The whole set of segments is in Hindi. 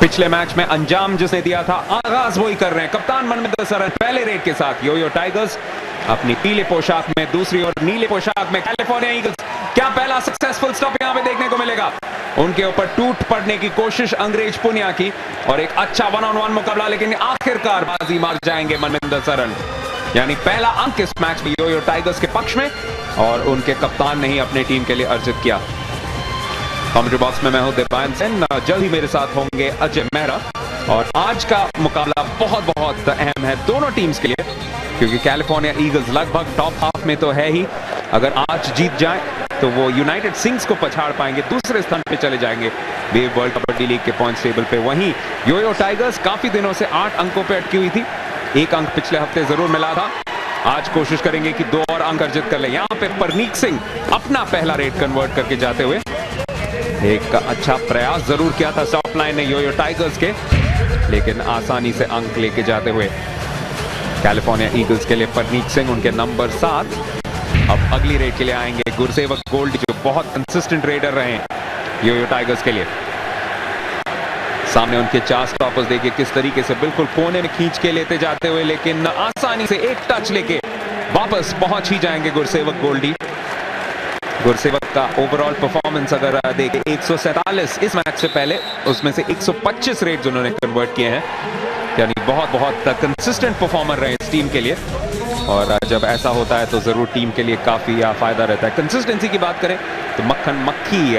पिछले मैच में अंजाम जिसने दिया था, आगाज वही कर रहे हैं कप्तान मनविंदर सरन पहले रेड के साथ। योयो टाइगर्स अपनी पीले पोशाक में, दूसरी ओर नीले पोशाक में कैलिफोर्निया ईगल्स। क्या पहला सक्सेसफुल स्टॉप यहां पे देखने को मिलेगा? उनके ऊपर टूट पड़ने की कोशिश अंग्रेज पुनिया की और एक अच्छा 1-on-1 मुकाबला, लेकिन आखिरकार बाजी मार जाएंगे मनविंदर सरन। यानी पहला अंक इस मैच में योयो टाइगर्स के पक्ष में और उनके कप्तान ने ही अपने टीम के लिए अर्जित किया। कमेंट्री बॉक्स में मैं हूं दिव्यांश सेन, जल्द ही मेरे साथ होंगे अजय मेहरा। और आज का मुकाबला बहुत बहुत अहम है दोनों टीम्स के लिए, क्योंकि कैलिफोर्निया ईगल्स लगभग टॉप हाफ में तो है ही। अगर आज जीत जाए तो वो यूनाइटेड सिंग्स को पछाड़ पाएंगे, दूसरे स्थान पे चले जाएंगे वेव वर्ल्ड कबड्डी लीग के पॉइंट्स टेबल पे। वहीं योयो टाइगर्स काफी दिनों से 8 अंकों पे अटकी हुई थी। एक अंक पिछले हफ्ते जरूर मिला था। आज कोशिश करेंगे कि 2 और अंक अर्जित कर ले। यहां पे परनीक सिंह अपना पहला रेड कन्वर्ट करके जाते हुए एक अच्छा प्रयास जरूर किया था स्टॉप लाइन ने योयो टाइगर्स के, लेकिन आसानी से अंक लेके जाते हुए कैलिफोर्निया ईगल्स के लिए परनीक सिंह उनके नंबर 7। अब अगली रेड के लिए आएंगे गुरसेवक गोल्ड, जो बहुत कंसिस्टेंट रेडर रहे हैं योयो टाइगर्स के लिए। सामने उनके 4 स्टॉपर्स देखिए किस तरीके से बिल्कुल कोने में खींच के लेते जाते हुए, लेकिन आसानी से एक टच लेके वापस पहुंच ही जाएंगे गुरसेवक गोल्डी। गुरसेवक का ओवरऑल परफॉर्मेंस अगर देखें 147 इस मैच से पहले, उसमें से 125 रेड्स उन्होंने कन्वर्ट किए हैं। यानी बहुत बहुत कंसिस्टेंट परफॉर्मर रहे इस टीम के लिए, और जब ऐसा होता है तो जरूर टीम के लिए काफी फायदा रहता है। कंसिस्टेंसी की बात करें तो मक्खन मक्खी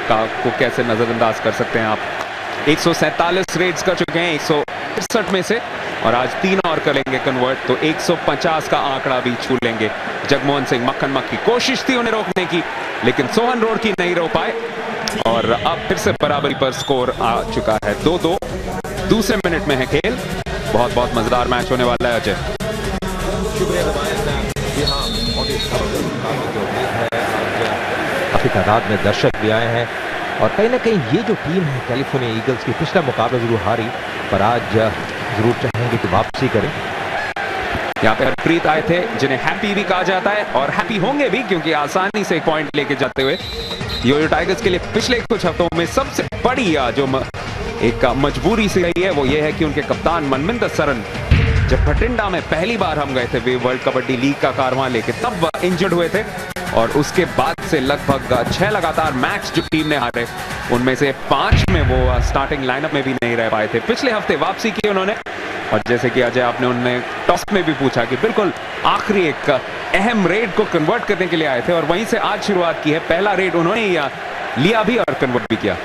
को कैसे नजरअंदाज कर सकते हैं आप। 147 रेड्स कर चुके हैं 161 में से, और आज 3 और कर लेंगे कन्वर्ट तो 150 का आंकड़ा भी छू लेंगे। जगमोहन सिंह मक्खन मक्खी, कोशिश थी उन्हें रोकने की, लेकिन सोहन रोड की नहीं रोक पाए, और अब फिर से बराबरी पर स्कोर आ चुका है 2-2। दूसरे मिनट में है खेल। बहुत बहुत मजेदार मैच होने वाला है अजय। काफी तादाद में दर्शक भी आए हैं, और कहीं ना कहीं ये जो टीम है कैलिफोर्निया ईगल्स की, पिछला मुकाबला जरूर हारी पर आज जरूर चाहेंगे कि वापसी करें। यहाँ पे हरप्रीत आए थे, जिन्हें हैप्पी भी कहा जाता है और हैप्पी होंगे भी, क्योंकि आसानी से पॉइंट लेके जाते हुए योयो टाइगर्स के लिए पिछले कुछ हफ्तों में सबसे बड़ी जो एक मजबूरी से रही है वो ये है कि उनके कप्तान मनविंदर सरन, जब भटिंडा में पहली बार हम गए थे वेव वर्ल्ड कबड्डी लीग का कारवां लेके, तब इंजर्ड हुए थे, और उसके बाद से लगभग 6 लगातार मैच जो टीम ने हारे, उनमें से 5 में वो स्टार्टिंग लाइनअप में भी नहीं रह पाए थे। पिछले हफ्ते वापसी की उन्होंने, और जैसे कि अजय आपने उन्हें टॉस में भी पूछा कि बिल्कुल आखिरी एक अहम रेड को कन्वर्ट करने के लिए आए थे, और वहीं से आज शुरुआत की है। पहला रेड उन्होंने लिया भी और कन्वर्ट भी किया।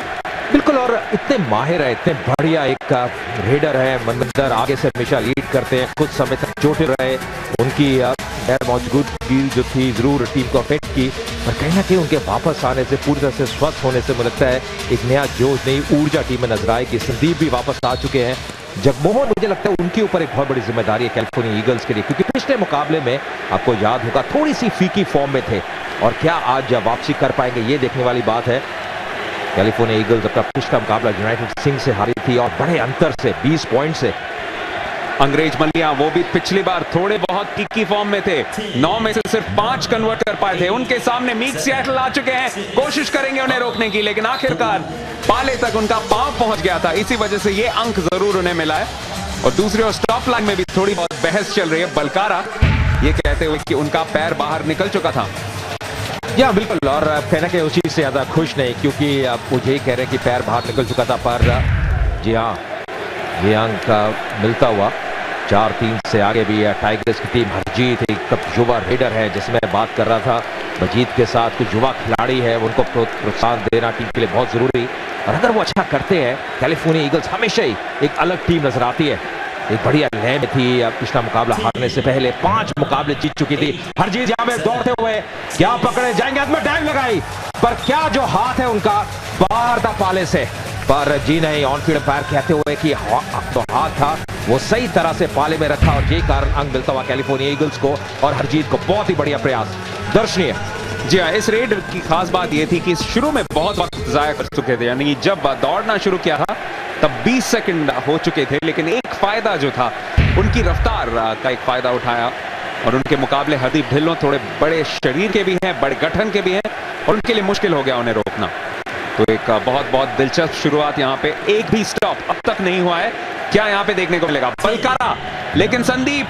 बिल्कुल, और इतने माहिर है, इतने बढ़िया एक रेडर है मनविंदर, आगे से हमेशा लीड करते हैं, कुछ समय तक चोटिल रहे, उनकी गैर मौजूदगी जो थी जरूर टीम को अफेक्ट की, पर कहीं ना कहीं उनके वापस आने से, पूरी तरह से स्वस्थ होने से मुझे लगता है एक नया जोश, नई ऊर्जा टीम में नजर आएगी। संदीप भी वापस आ चुके हैं। जगमोहन, मुझे लगता है उनके ऊपर एक बहुत बड़ी जिम्मेदारी है कैलिफोर्निया ईगल्स के लिए, क्योंकि पिछले मुकाबले में आपको याद होगा थोड़ी सी फीकी फॉर्म में थे, और क्या आज वापसी कर पाएंगे ये देखने वाली बात है। कैलिफोर्निया ईगल्स अपना पिछला मुकाबला यूनाइटेड सिंह से हारी थी, और बड़े अंतर से 20 पॉइंट से। अंग्रेज मल्लिया वो भी पिछली बार थोड़े बहुत की फॉर्म में थे, 9 में से सिर्फ 5 कन्वर्ट कर पाए थे। उनके सामने मीक सियाटल आ चुके हैं, कोशिश करेंगे उन्हें रोकने की, लेकिन आखिरकार पाले तक उनका पांव पहुंच गया था, इसी वजह से ये अंक जरूर उन्हें मिला है। और दूसरी ओर स्टॉप लाइन में भी थोड़ी बहुत बहस चल रही है, बलकारा ये कहते हुए कि उनका पैर बाहर निकल चुका था। या बिल्कुल, और कहना कि उस चीज से ज्यादा खुश नहीं, क्योंकि आप मुझे कह रहे हैं कि पैर बाहर निकल चुका था, पर जी हाँ, ये अंक मिलता हुआ 4-3 से आगे भी टाइगर्स की टीम। हरजीत एक युवा रेडर है, जिसमें मैं बात कर रहा था, मजीद के साथ कुछ युवा खिलाड़ी है, उनको प्रोत्साहन देना टीम के लिए बहुत जरूरी, और अगर वो अच्छा करते हैं कैलिफोर्निया ईगल्स हमेशा ही एक अलग टीम नजर आती है। एक बढ़िया लय में थी, पिछला मुकाबला हारने से पहले 5 मुकाबले जीत चुकी थी। हरजीत यहाँ में दौड़ते हुए क्या पकड़े जाएंगे, हाथ में टाइम लगाई, पर क्या जो हाथ है उनका बाहर था पाले से, पर जी नहीं, ऑन फील्ड फायर कहते हुए कि तो हाथ था वो सही तरह से पाले में रखा, और ये कारण अंक मिलता हुआ कैलिफोर्निया ईगल्स को और हरजीत को। बहुत ही बढ़िया प्रयास, दर्शनीय। जी हाँ, इस रेड की खास बात यह थी कि शुरू में बहुत वक्त जाया कर चुके थे, यानी जब दौड़ना शुरू किया था तब 20 सेकंड हो चुके थे, लेकिन एक फायदा जो था उनकी रफ्तार का एक फायदा उठाया, और उनके मुकाबले हरदीप ढिल्लों थोड़े बड़े शरीर के भी हैं, बड़े गठन के भी हैं, और उनके लिए मुश्किल हो गया उन्हें रोकना। तो एक बहुत बहुत दिलचस्प शुरुआत यहाँ पे, एक भी स्टॉप अब तक नहीं हुआ है। क्या यहाँ पे देखने को मिलेगा? बलकारा, लेकिन संदीप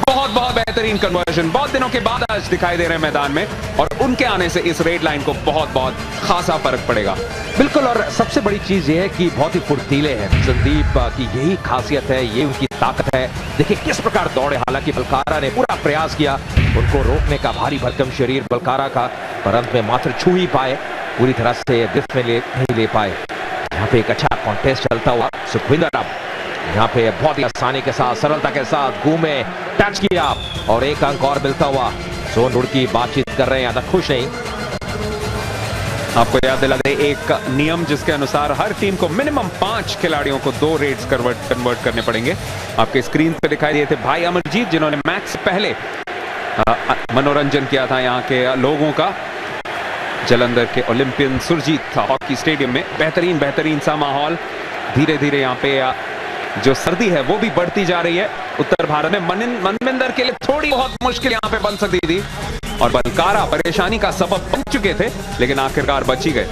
बहुत बहुत बेहतरीन कन्वर्जन बहुत दिनों के बाद आज दिखाई दे रहे हैं मैदान में, और उनके आने से इस रेड लाइन को बहुत बहुत खासा फर्क पड़ेगा। बिल्कुल, और सबसे बड़ी चीज ये है कि बहुत ही फुर्तीले हैं संदीप की, यही खासियत है, ये उनकी ताकत है। देखिए किस प्रकार दौड़े, हालांकि बलकारा ने पूरा प्रयास किया उनको रोकने का, भारी भरकम शरीर बलकारा का, पर अंत में मात्र छू ही पाए, पूरी तरह से गिरफ्त में नहीं ले पाए। यहाँ पे एक अच्छा कॉन्टेस्ट चलता हुआ, सुखविंदर अब यहाँ पे बहुत ही आसानी के साथ, सरलता के साथ घूमे, टच किया और एक अंक और मिलता हुआ। सोन रुड़की बातचीत कर रहे हैं, ज्यादा खुश नहीं। आपको याद दिला दे एक नियम जिसके अनुसार हर टीम को मिनिमम 5 खिलाड़ियों को 2 रेड्स कन्वर्ट करने पड़ेंगे। आपके स्क्रीन पे दिखाई दिए थे भाई अमरजीत, जिन्होंने मैच से पहले मनोरंजन किया था यहाँ के लोगों का। जलंधर के ओलंपियन सुरजीत था हॉकी स्टेडियम में, बेहतरीन सा माहौल। धीरे धीरे यहाँ पे जो सर्दी है वो भी बढ़ती जा रही है उत्तर भारत में। मनविंदर के लिए थोड़ी बहुत मुश्किल यहाँ पे बन सकती थी, और बलकारा परेशानी का सबब बन चुके थे, लेकिन आखिरकार बच ही गए।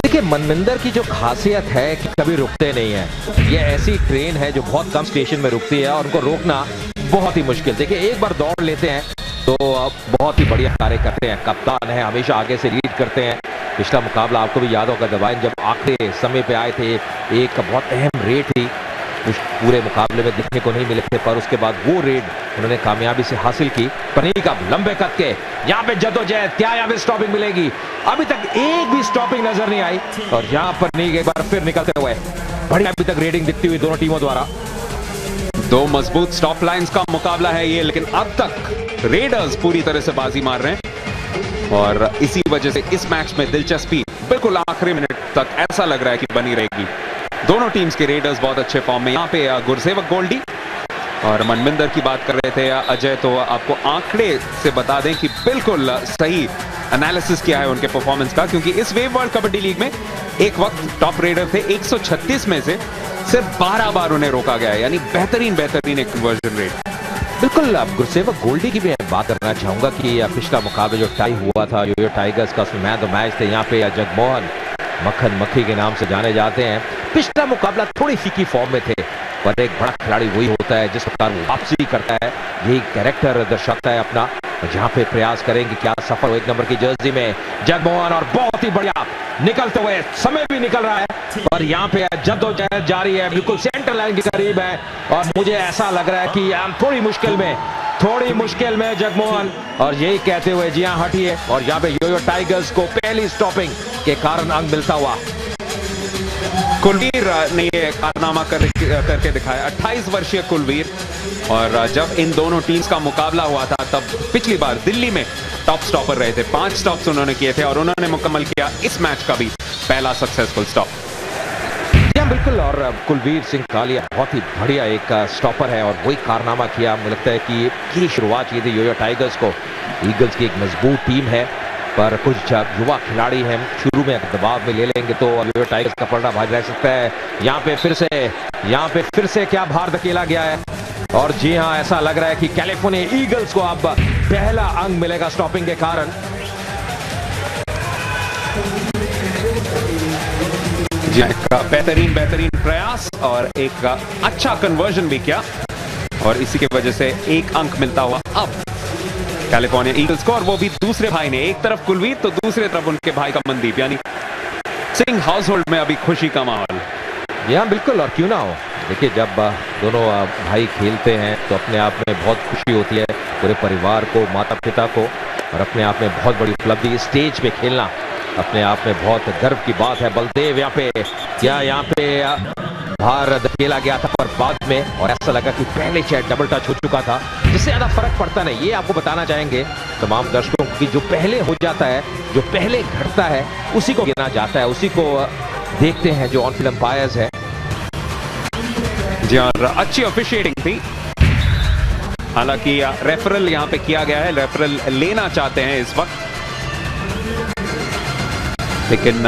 देखिए मनविंदर की जो खासियत है कि कभी रुकते नहीं है, ये ऐसी ट्रेन है जो बहुत कम स्टेशन में रुकती है और उनको रोकना बहुत ही मुश्किल। देखिए एक बार दौड़ लेते हैं तो बहुत ही बढ़िया कार्य करते हैं, कप्तान है, हमेशा आगे से लीड करते हैं। पिछला मुकाबला आपको भी याद होगा दवाइन जब आखिरी समय पे आए थे, एक बहुत अहम रेड थी, उस पूरे मुकाबले में दिखने को नहीं मिले थे, पर उसके बाद वो रेड उन्होंने कामयाबी से हासिल की। पनीर का लंबे कद के यहाँ पे जद्दोजहद, क्या यहाँ पे स्टॉपिंग मिलेगी? अभी तक एक भी स्टॉपिंग नजर नहीं आई, और यहाँ पर नहीं एक बार फिर निकलते हुए बढ़िया अभी तक रेडिंग दिखती हुई दोनों टीमों द्वारा। 2 मजबूत स्टॉप लाइंस का मुकाबला है ये, लेकिन अब तक रेडर्स पूरी तरह से बाजी मार रहे हैं, और इसी वजह से इस मैच में दिलचस्पी बिल्कुल आखिरी मिनट तक ऐसा लग रहा है कि बनी रहेगी। दोनों टीम्स के रेडर्स बहुत अच्छे फॉर्म में। यहाँ पे गुरसेवक गोल्डी और मनविंदर की बात कर रहे थे अजय, तो आपको आंकड़े से बता दें कि बिल्कुल सही एनालिसिस किया है उनके परफॉर्मेंस का, क्योंकि इस वेव वर्ल्ड कबड्डी लीग में एक वक्त टॉप रेडर थे, 136 में से सिर्फ 12 बार उन्हें रोका गया है, यानी बेहतरीन एक कन्वर्जन रेट। बिल्कुल, अब गुरसेवक गोल्डी की भी मैं बात करना चाहूंगा कि पिछला मुकाबला जो टाई हुआ था योयो टाइगर्स का, उसमें मैन ऑफ द मैच थे यहाँ पे जगमोहन, मक्खन मक्खी के नाम से जाने जाते हैं। पिछला मुकाबला थोड़ी फीकी फॉर्म में थे, पर एक बड़ा खिलाड़ी वही होता है जिस प्रकार वो वापसी करता है, यही कैरेक्टर दर्शाता है अपना। जहाँ पे प्रयास करेंगे क्या सफल हो, 1 नंबर की जर्सी में जगमोहन, और बहुत ही बढ़िया निकलते हुए, समय भी निकल रहा है, और यहाँ पे जद्दोजहद जारी है, बिल्कुल सेंटर लाइन के करीब है, और मुझे ऐसा लग रहा है कि थोड़ी मुश्किल में जगमोहन, और यही कहते हुए जी हाँ हटिए, और यहाँ पे योयो टाइगर्स को पहली स्टॉपिंग के कारण अंक मिलता हुआ। कुलवीर ने ये कारनामा करके दिखाया, 28 वर्षीय कुलवीर, और जब इन दोनों टीम्स का मुकाबला हुआ था तब पिछली बार दिल्ली में टॉप स्टॉपर रहे थे, 5 स्टॉप्स उन्होंने किए थे, और उन्होंने मुकम्मल किया इस मैच का भी पहला सक्सेसफुल स्टॉप। बिल्कुल, और कुलवीर सिंह कालिया बहुत ही बढ़िया एक स्टॉपर है, और वही कारनामा किया। मुझे लगता है कि ये शुरुआत की थी योयो टाइगर्स को। ईगल्स की एक मजबूत टीम है, पर कुछ युवा खिलाड़ी हैं, शुरू में दबाव में ले लेंगे तो योयो टाइगर्स का पलड़ा भारी रह सकता है। यहाँ पे फिर से क्या भार धकेला गया है, और जी हाँ ऐसा लग रहा है कि कैलिफोर्निया ईगल्स को अब पहला अंक मिलेगा स्टॉपिंग के कारण। एक बेहतरीन प्रयास और एक अच्छा कन्वर्जन भी किया, और इसी की वजह से 1 अंक मिलता हुआ अब कैलिफोर्निया ईगल्स को, और वो भी दूसरे भाई ने, एक तरफ कुलवीर तो दूसरी तरफ उनके भाई का मनदीप, यानी सिंह हाउसहोल्ड में अभी खुशी का माहौल। यहाँ बिल्कुल, और क्यों ना हो, देखिए जब दोनों भाई खेलते हैं तो अपने आप में बहुत खुशी होती है, पूरे परिवार को, माता पिता को, और अपने आप में बहुत बड़ी उपलब्धि। स्टेज पे खेलना अपने आप में बहुत गर्व की बात है। बलदेव यहाँ पे भार धकेला गया था, पर बाद में, और ऐसा लगा कि पहले शायद डबल टच हो चुका था, जिससे ज्यादा फर्क पड़ता नहीं। ये आपको बताना चाहेंगे तमाम दर्शकों की, जो पहले हो जाता है, जो पहले घटता है, उसी को गिना जाता है, उसी को देखते हैं जो ऑन फिल्म अंपायर्स है। जी और अच्छी ऑफिशिएटिंग थी, हालांकि रेफरल यहां पे किया गया है, रेफरल लेना चाहते हैं इस वक्त, लेकिन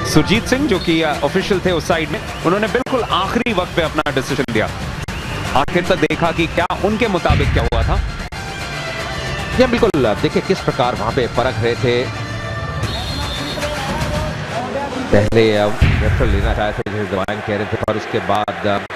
सुरजीत सिंह जो कि ऑफिशियल थे उस साइड में, उन्होंने बिल्कुल आखिरी वक्त पे अपना डिसीजन दिया। आखिर तक देखा कि क्या उनके मुताबिक क्या हुआ था। या बिल्कुल देखिए किस प्रकार वहां पे परख रहे थे। पहले रेफर लेना चाहे थे जैसे दवाइन कह रहे थे, पर उसके बाद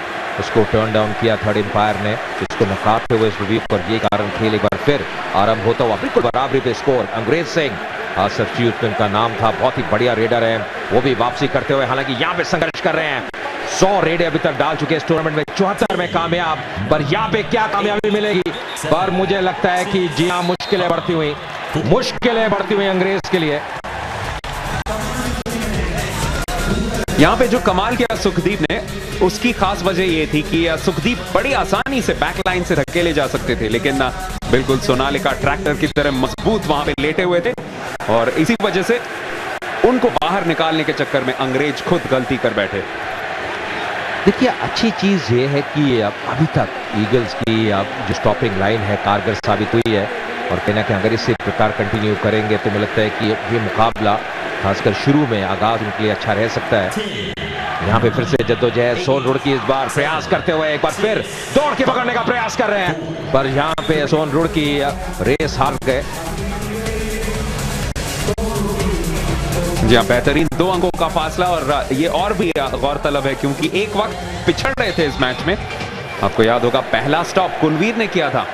उसको टर्न डाउन किया थर्ड एम्पायर ने, इसको नकारते हुए इस रिव्यू पर। ये कारण खेल एक बार फिर आरंभ होता हुआ, बिल्कुल बराबरी पे स्कोर। अंग्रेज सिंह सब्स्टिट्यूट में उनका नाम था, बहुत ही बढ़िया रेडर है, वो भी वापसी करते हुए हालांकि यहाँ पे संघर्ष कर रहे हैं। 100 रेडे अभी तक डाल चुके इस टूर्नामेंट में, 74 में कामयाब, पर यहाँ पे क्या कामयाबी मिलेगी? पर मुझे लगता है कि जी हाँ, मुश्किलें बढ़ती हुई अंग्रेज के लिए। यहां पे जो कमाल किया सुखदीप ने, उसकी खास वजह यह थी कि सुखदीप बड़ी आसानी से बैकलाइन से धक्के ले जा सकते थे, लेकिन बिल्कुल सोनालिका ट्रैक्टर की तरह मजबूत वहां पे लेटे हुए थे, और इसी वजह से उनको बाहर निकालने के चक्कर में अंग्रेज खुद गलती कर बैठे। देखिए, अच्छी चीज ये है कि अभी तक ईगल्स की जो स्टॉपिंग लाइन है कारगर साबित हुई है, और कहना कि अगर इसी प्रकार कंटिन्यू करेंगे तो मुझे लगता है कि ये मुकाबला खासकर शुरू में आगाज उनके लिए अच्छा रह सकता है। यहाँ पे फिर से जद्दोजहद, सोन रुड़की इस बार प्रयास करते हुए एक बार फिर दौड़ के पकड़ने का प्रयास कर रहे हैं, पर यहाँ पे सोन रुड़की रेस हार गए। जी हाँ, बेहतरीन 2 अंकों का फासला, और ये और भी गौरतलब है क्योंकि एक वक्त पिछड़ रहे थे इस मैच में। आपको याद होगा पहला स्टॉप कुलवीर ने किया था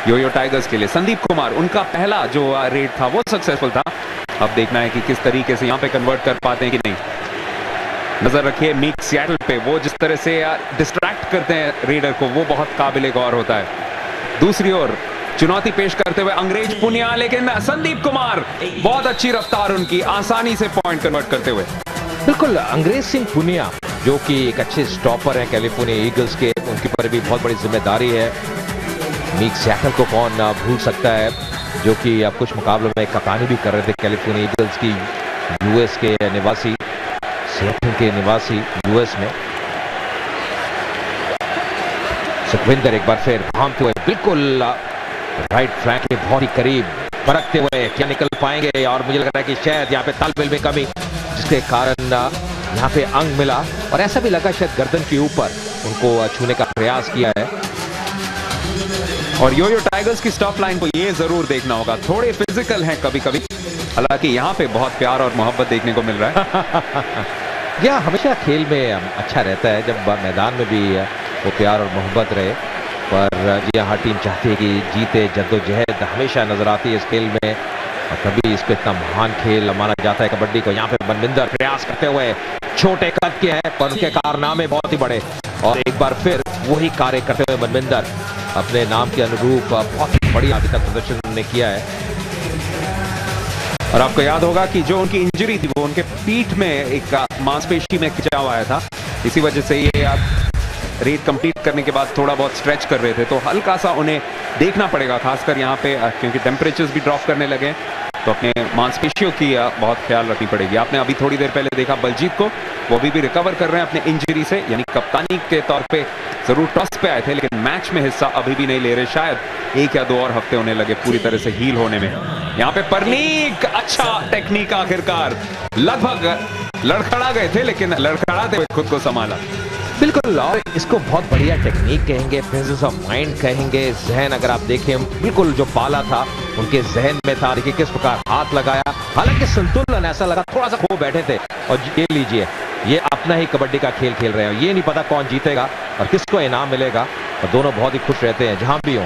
योयो टाइगर्स के लिए। संदीप कुमार, उनका पहला जो रेड था वो सक्सेसफुल था। अब देखना है कि किस तरीके से यहां पे कन्वर्ट कर पाते हैं कि नहीं। नजर रखिए मीक सियाटल पे, वो जिस तरह से डिस्ट्रैक्ट करते हैं रेडर को, वो बहुत काबिल गौर होता है। दूसरी ओर चुनौती पेश करते हुए अंग्रेज पुनिया, लेकिन संदीप कुमार, बहुत अच्छी रफ्तार उनकी, आसानी से पॉइंट कन्वर्ट करते हुए। बिल्कुल, अंग्रेज सिंह पुनिया जो कि एक अच्छे स्टॉपर हैं कैलिफोर्निया ईगल्स के, उनके पर भी बहुत बड़ी जिम्मेदारी है। मीक सियाटल को कौन भूल सकता है, जो कि अब कुछ मुकाबलों में कप्तानी भी कर रहे थे कैलिफोर्निया ईगल्स की, यूएस के निवासी, सियाटल के निवासी यूएस में। सुखविंदर एक बार फिर भागते हुए बिल्कुल राइट फ्लैंक के बहुत ही करीब परखते हुए, क्या निकल पाएंगे? और मुझे लग रहा है कि शायद यहाँ पे तालमेल में कमी, जिसके कारण यहाँ पे अंग मिला, और ऐसा भी लगा शायद गर्दन के ऊपर उनको छूने का प्रयास किया है। और योयो टाइगर्स की स्टॉप लाइन को ये जरूर देखना होगा, थोड़े फिजिकल हैं कभी कभी, हालांकि यहाँ पे बहुत प्यार और मोहब्बत देखने को मिल रहा है। यह हमेशा खेल में अच्छा रहता है जब मैदान में भी वो प्यार और मोहब्बत रहे, पर जी हर टीम चाहती है कि जीते। जद्दोजहद हमेशा नजर आती है इस खेल में, और तभी इसको इतना महान खेल माना जाता है कबड्डी को। यहाँ पे मनविंदर प्रयास करते हुए, छोटे कद के हैं पर उनके कारनामे बहुत ही बड़े, और एक बार फिर वही कार्य करते हुए मनविंदर अपने नाम के अनुरूप बहुत ही बढ़िया अभी तक प्रदर्शन उन्होंने किया है। और आपको याद होगा कि जो उनकी इंजरी थी वो उनके पीठ में एक मांसपेशी में खिंचाव आया था, इसी वजह से ये रेड कंप्लीट करने के बाद थोड़ा बहुत स्ट्रेच कर रहे थे, तो हल्का सा उन्हें देखना पड़ेगा, खासकर यहाँ पे क्योंकि टेम्परेचर्स भी ड्रॉप करने लगे, तो अपने मांसपेशियों की बहुत ख्याल रखनी पड़ेगी। आपने अभी थोड़ी देर पहले देखा बलजीत को, वो भी रिकवर कर रहे हैं अपने इंजरी से, यानी कप्तानी के तौर पे जरूर टॉस पे आए थे, लेकिन मैच में हिस्सा अभी भी नहीं ले रहे, शायद 1 या 2 और हफ्ते होने लगे पूरी तरह से हील होने में। यहाँ पे परनीक, अच्छा टेक्निक, आखिरकार लगभग लड़खड़ा गए थे, लेकिन लड़खड़ाते हुए खुद को संभाला। बिल्कुल, और इसको बहुत बढ़िया टेक्निक कहेंगे, प्रेजेंस ऑफ माइंड कहेंगे। जहन अगर आप देखें, बिल्कुल जो पाला था उनके जहन में था, देखिए किस प्रकार हाथ लगाया, हालांकि संतुलन ऐसा लगा थोड़ा सा खो बैठे थे। और ये लीजिए, ये अपना ही कबड्डी का खेल खेल रहे हैं, ये नहीं पता कौन जीतेगा और किसको इनाम मिलेगा, और दोनों बहुत ही खुश रहते हैं जहां भी हो,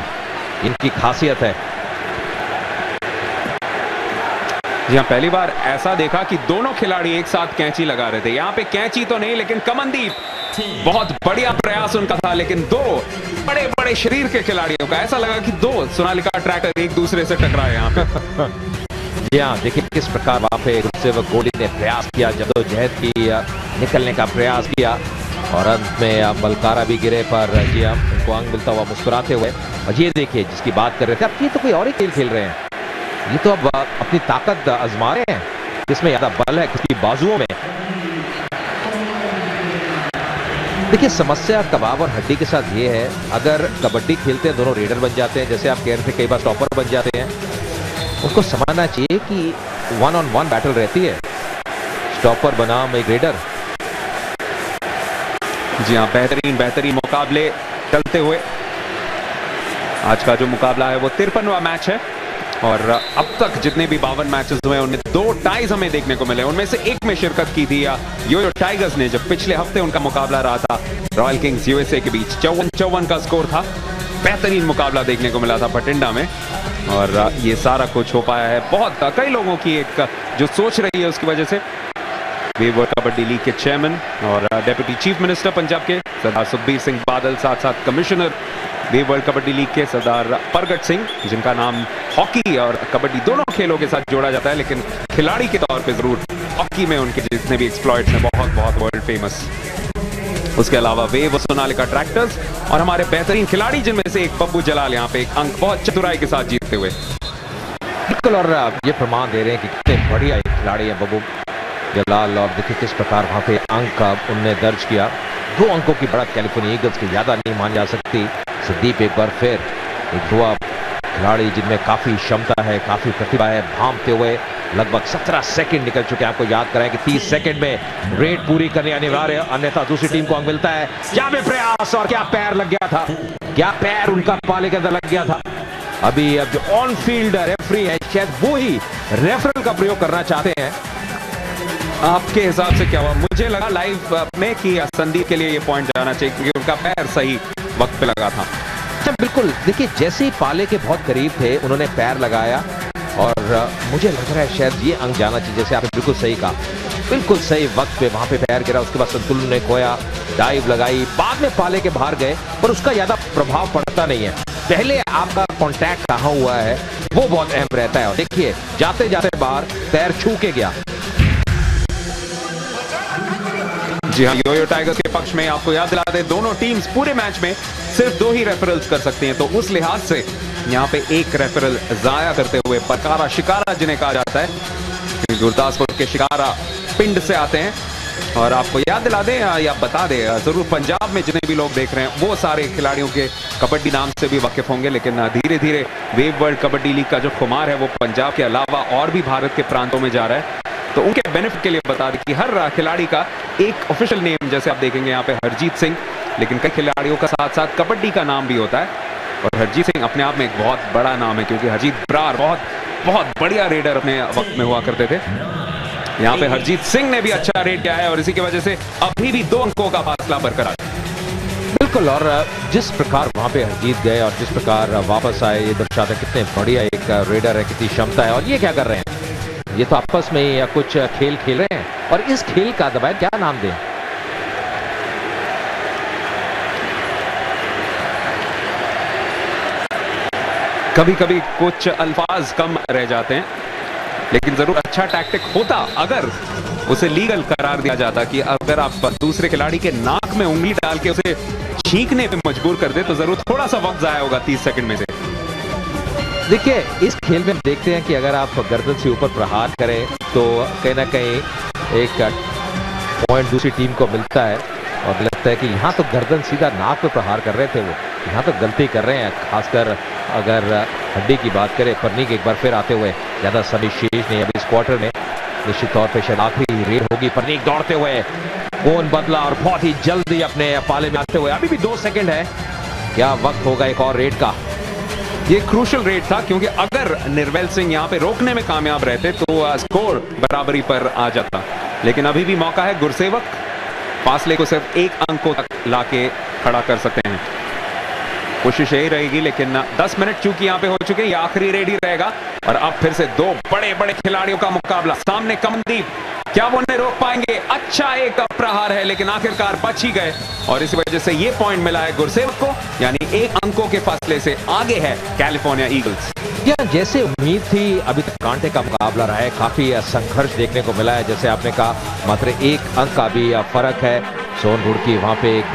इनकी खासियत है। जी हाँ, पहली बार ऐसा देखा कि दोनों खिलाड़ी एक साथ कैंची लगा रहे थे। यहाँ पे कैंची तो नहीं, लेकिन कमनदीप, बहुत बढ़िया प्रयास उनका था, लेकिन 2 बड़े बड़े शरीर के खिलाड़ियों का, ऐसा लगा कि 2 सोनालिका ट्रैक्टर एक दूसरे से टकराए यहाँ पे। जी हाँ, देखिए किस प्रकार वहां पे गुरसेवक गोली ने प्रयास किया, जद्दोजहद की निकलने का प्रयास किया, और अंत में बलकारा भी गिरे, पर जी हाँ उनको अंग मिलता हुआ मुस्कुराते हुए। और ये देखिए जिसकी बात कर रहे थे, अब ये तो कोई और ही खेल खेल रहे हैं, ये तो अब अपनी ताकत आजमा रहे हैं, किसमें ज्यादा बल है, किसकी बाजुओं में। देखिए समस्या कबाब और हड्डी के साथ ये है, अगर कबड्डी खेलते हैं दोनों रेडर बन जाते हैं, जैसे आप कह रहे थे कई बार स्टॉपर बन जाते हैं, उनको समझना चाहिए कि 1-on-1 बैटल रहती है, स्टॉपर बनाम एक रेडर। जी हाँ, बेहतरीन मुकाबले चलते हुए, आज का जो मुकाबला है वो 53वां मैच है, और अब तक जितने भी 52 मैचेस हुए उनमें 2 टाइज हमें देखने को मिले। उनमें से एक में शिरकत की थी योयो टाइगर्स ने, जब पिछले हफ्ते उनका मुकाबला रहा था रॉयल किंग्स यूएसए के बीच। 54-54 का स्कोर था। बेहतरीन मुकाबला देखने को मिला था बठिंडा में, और ये सारा कुछ हो पाया है बहुत कई लोगों की एक जो सोच रही है उसकी वजह से। वेव वर्ल्ड कबड्डी लीग के चेयरमैन और डेप्यूटी चीफ मिनिस्टर पंजाब के सरदार सुखबीर सिंह बादल, साथ साथ commissioner wave world kabaddi league के सरदार परगट सिंह, जिनका नाम हॉकी और कबड्डी दोनों खेलों के साथ जोड़ा जाता है, लेकिन खिलाड़ी के तौर पे जरूर हॉकी में उनके जितने भी एक्सप्लॉइट्स हैं बहुत बहुत वर्ल्ड फेमस। उसके अलावा वेव और सोनालिका ट्रैक्टर्स और हमारे बेहतरीन खिलाड़ी जिनमें से एक बब्बू जलाल यहाँ पे एक अंक बहुत चतुराई के साथ जीतते हुए। बिल्कुल, और ये प्रमाण दे रहे हैं कि कितने बढ़िया एक खिलाड़ी है बब्बू जलाल। और देखिए किस प्रकार वहां पे अंक उनने दर्ज किया। 2 अंकों की बढ़त कैलिफोर्निया ईगल्स की ज्यादा नहीं मान जा सकती। संदीप एक बार फिर एक युवा खिलाड़ी जिनमें काफी क्षमता है, काफी प्रतिभा है, भांपते हुए लगभग 17 सेकंड निकल चुके हैं। आपको याद कराएं कि 30 सेकंड में रेड पूरी करनी अनिवार्य, अन्यथा दूसरी टीम को अंक मिलता है। क्या भी प्रयास, और क्या पैर लग गया था, क्या पैर उनका पाले के अंदर लग गया था। अभी अब जो ऑन फील्ड रेफरी है शायद वो ही रेफरल का प्रयोग करना चाहते हैं। आपके हिसाब से क्या हुआ? मुझे लगा लाइव में कि संदीप के लिए ये पॉइंट जाना चाहिए क्योंकि उनका पैर सही वक्त पे लगा था। बिल्कुल, देखिए जैसे ही पाले के बहुत करीब थे उन्होंने पैर लगाया, और मुझे लग रहा है शायद ये अंक जाना चाहिए। जैसे आपने बिल्कुल सही कहा, बिल्कुल सही वक्त पे वहां पे पैर गिरा, उसके बाद संतुलन ने खोया, डाइव लगाई, बाद में पाले के बाहर गए, पर उसका ज्यादा प्रभाव पड़ता नहीं है। पहले आपका कॉन्टैक्ट कहाँ हुआ है वो बहुत अहम रहता है। और देखिए जाते जाते बाहर पैर छू के गया। जी हाँ, योयो टाइगर्स के पक्ष में आपको याद दिला दे, दोनों टीम्स पूरे मैच में सिर्फ 2 ही रेफरल्स कर सकती हैं, तो उस लिहाज से यहाँ पे एक रेफरल जाया करते हुए परकारा शिकारा जिन्हें कहा जाता है, गुरदासपुर के शिकारा पिंड से आते हैं। और आपको याद दिला दें या बता दें जरूर, पंजाब में जितने भी लोग देख रहे हैं वो सारे खिलाड़ियों के कबड्डी नाम से भी वाकिफ होंगे, लेकिन धीरे धीरे वेव वर्ल्ड कबड्डी लीग का जो खुमार है वो पंजाब के अलावा और भी भारत के प्रांतों में जा रहा है। तो उनके बेनिफिट के लिए बता दें कि हर खिलाड़ी का एक ऑफिशियल नेम, जैसे आप देखेंगे यहाँ पे हरजीत सिंह, लेकिन कई खिलाड़ियों का साथ साथ कबड्डी का नाम भी होता है। और हरजीत सिंह अपने आप में एक बहुत बड़ा नाम है क्योंकि हरजीत ब्रार बहुत बढ़िया रेडर अपने वक्त में हुआ करते थे। यहाँ पे हरजीत सिंह ने भी अच्छा रेड किया है और इसी की वजह से अभी भी 2 अंकों का फासला बरकरार। बिल्कुल, और जिस प्रकार वहां पे हरजीत गए और जिस प्रकार वापस आए, ये दर्शाता है कितने बढ़िया एक रेडर है, कितनी क्षमता है। और ये क्या कर रहे हैं, ये तो आपस में या कुछ खेल खेल रहे हैं। और इस खेल का दबाए क्या नाम दें? कभी कभी कुछ अल्फाज कम रह जाते हैं, लेकिन जरूर अच्छा टैक्टिक होता अगर उसे लीगल करार दिया जाता कि अगर आप दूसरे खिलाड़ी के नाक में उंगली डाल के उसे छींकने पे मजबूर कर दे तो जरूर थोड़ा सा वक्त जाया होगा 30 सेकंड में से। देखिए इस खेल में देखते हैं कि अगर आप गर्दन से ऊपर प्रहार करें तो कहीं ना कहीं एक पॉइंट दूसरी टीम को मिलता है। और लगता है कि यहाँ तो गर्दन सीधा नाक पे प्रहार कर रहे थे, वो यहाँ तो गलती कर रहे हैं। खासकर अगर हड्डी की बात करें, परनीक एक बार फिर आते हुए, ज़्यादा समय शेष नहीं अभी इस क्वार्टर में। निश्चित तौर पे शायद आखिरी रेड होगी। परनीक दौड़ते हुए कोन बदला और बहुत ही जल्दी अपने पाले में आते हुए, अभी भी 2 सेकंड है। क्या वक्त होगा एक और रेड का? ये क्रूशल रेड था क्योंकि अगर निर्वेल सिंह यहाँ पे रोकने में कामयाब रहते तो स्कोर बराबरी पर आ जाता, लेकिन अभी भी मौका है। गुरसेवक फासले को सिर्फ 1 अंक तक लाके खड़ा कर सकते हैं। कोशिश यही रहेगी, लेकिन 10 मिनट चूंकि यहाँ पे हो चुके हैं, ये आखिरी रेड ही रहेगा। और अब फिर से 2 बड़े बड़े खिलाड़ियों का मुकाबला सामने। कमनदीप, क्या वो उन्हें रोक पाएंगे? अच्छा एक प्रहार है, लेकिन आखिरकार बच ही गए और इसी वजह से ये पॉइंट मिला है गुरसेवक को, यानी 1 अंकों के फासले से आगे है कैलिफोर्निया ईगल्स। जैसे उम्मीद थी अभी तक कांटे का मुकाबला रहा है, काफी संघर्ष देखने को मिला है। जैसे आपने कहा मात्र 1 अंक का भी फर्क है। सोन रुड़की वहां पे एक